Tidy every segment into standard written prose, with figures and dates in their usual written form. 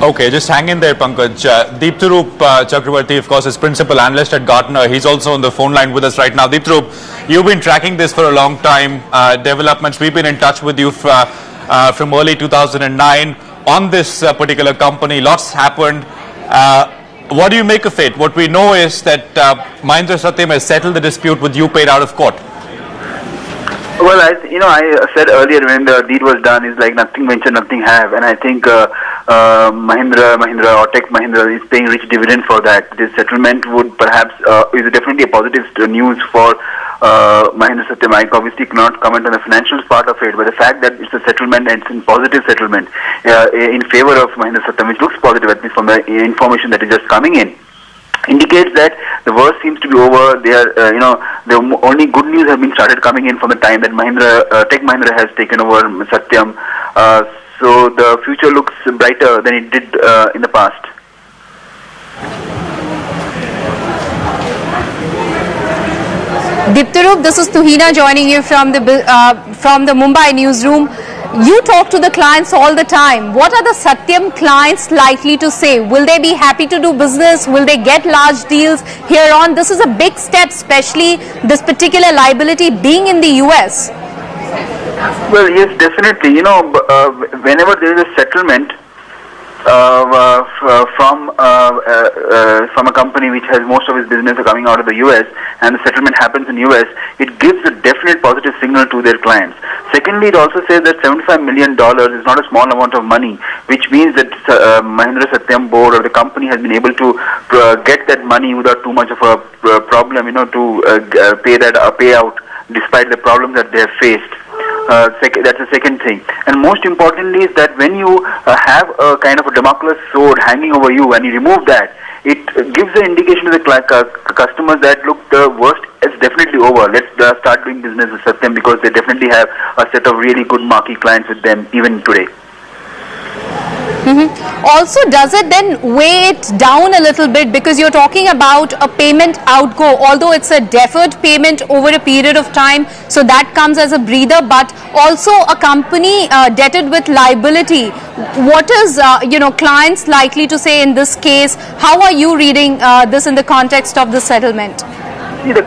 Okay, just hang in there, Pankaj. Diptarup Chakravarti, of course, is principal analyst at Gartner. He's also on the phone line with us right now. Diptarup, you've been tracking this for a long time, developments. We've been in touch with you from early 2009 on this particular company. Lots happened. What do you make of it? What we know is that Mahindra Satyam has settled the dispute with you paid out of court. Well, I said earlier when the deed was done, is like nothing venture, nothing have, and I think Mahindra or Tech Mahindra is paying rich dividend for that. This settlement would perhaps is definitely a positive news for Mahindra Satyam. I obviously cannot comment on the financial part of it, but the fact that it's a settlement and it's a positive settlement in favor of Mahindra Satyam, which looks positive at least from the information that is just coming in, indicates that the worst seems to be over. The only good news have been started coming in from the time that Tech Mahindra has taken over Satyam. So the future looks brighter than it did in the past. Diptarup, this is Tuhina joining you from the Mumbai newsroom. You talk to the clients all the time. What are the Satyam clients likely to say? Will they be happy to do business? Will they get large deals here on? This is a big step, especially this particular liability being in the US. Well, yes, definitely. Whenever there is a settlement from a company which has most of its business coming out of the US, and the settlement happens in US, it gives a definite positive signal to their clients. Secondly, it also says that $75 million is not a small amount of money, which means that Mahindra Satyam board or the company has been able to get that money without too much of a problem, to pay that payout despite the problems that they have faced. That's the second thing. And most importantly is that when you have a kind of a Damocles sword hanging over you and you remove that, it gives an indication to the customers that, look, the worst is definitely over. Let's start doing business with Satyam, because they definitely have a set of really good marquee clients with them even today. Also, does it then weigh it down a little bit, because you're talking about a payment outgo, although it's a deferred payment over a period of time, so that comes as a breather, but also a company debted with liability. What is clients likely to say in this case? How are you reading this in the context of the settlement? See, the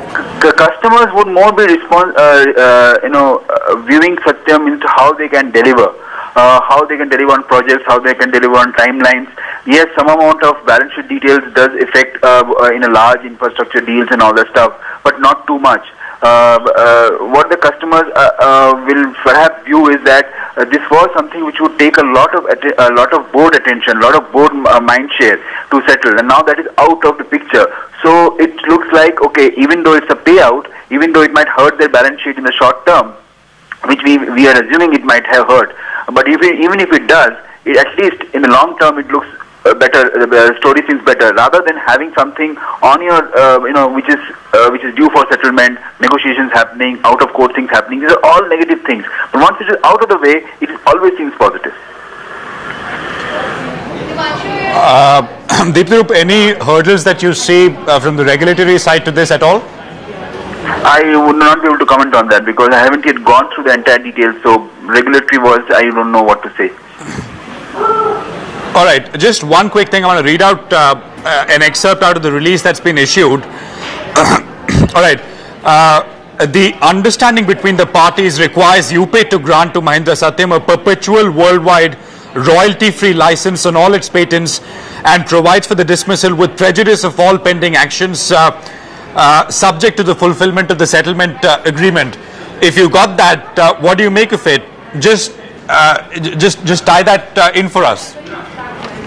customers would more be viewing Satyam into how they can deliver. How they can deliver on projects, how they can deliver on timelines. Yes, some amount of balance sheet details does affect in a large infrastructure deals and all that stuff, but not too much. What the customers will perhaps view is that this was something which would take a lot of board attention, a lot of board mind share to settle, and now that is out of the picture. So it looks like, okay, even though it's a payout, even though it might hurt their balance sheet in the short term, which we are assuming it might have hurt, but even if it does, at least in the long term it looks better. The story seems better, rather than having something on your which is due for settlement, negotiations happening, out of court things happening. These are all negative things, but once it is out of the way, it always seems positive. Diptarup, any hurdles that you see from the regulatory side to this at all? I would not be able to comment on that, because I haven't yet gone through the entire details. So regulatory I don't know what to say. All right, just one quick thing. I want to read out an excerpt out of the release that's been issued. All right. The understanding between the parties requires UPay to grant to Mahindra Satyam a perpetual worldwide royalty-free license on all its patents, and provides for the dismissal with prejudice of all pending actions subject to the fulfillment of the settlement agreement. If you got that, what do you make of it? Just tie that in for us.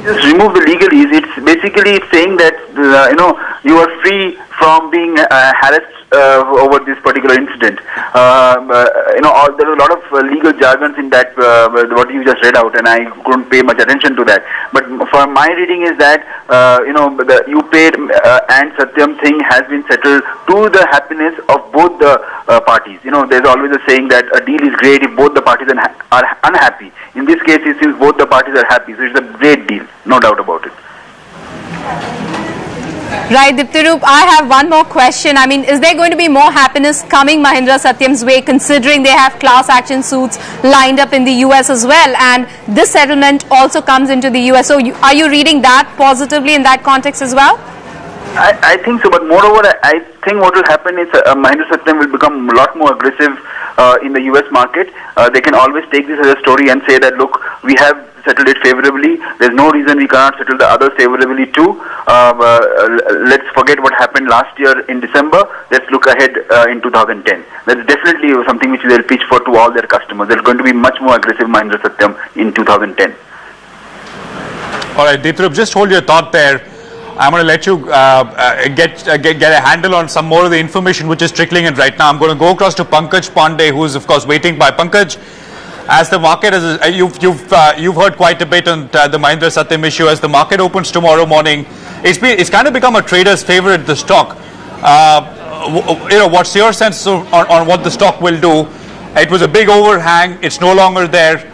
Just remove the legalese. It's basically saying that you are free from being harassed over this particular incident. There are a lot of legal jargons in that what you just read out, and I couldn't pay much attention to that. But for my reading is that the UPay and Satyam thing has been settled to the happiness of both the parties. There's always a saying that a deal is great if both the parties are unhappy. In this case, it seems both the parties are happy, so it's a great deal, no doubt about it. Right, Diptarup, I have one more question. I mean, is there going to be more happiness coming Mahindra Satyam's way, considering they have class action suits lined up in the US as well, and this settlement also comes into the US? So are you reading that positively in that context as well? I think so, but moreover, I think what will happen is Mahindra Satyam will become a lot more aggressive in the US market. They can always take this as a story and say that, look, we have settled it favorably. There's no reason we cannot settle the others favorably too. Let's forget what happened last year in December. Let's look ahead in 2010. That's definitely something which they'll pitch for to all their customers. They're going to be much more aggressive Mahindra Satyam in 2010. All right, Diptarup, just hold your thought there. I'm going to let you get a handle on some more of the information which is trickling in right now. I'm going to go across to Pankaj Pandey, who is of course waiting by. Pankaj, as the market is, you've heard quite a bit on the Mahindra Satyam issue. As the market opens tomorrow morning, it's kind of become a trader's favorite, the stock. What's your sense on what the stock will do? It was a big overhang. It's no longer there.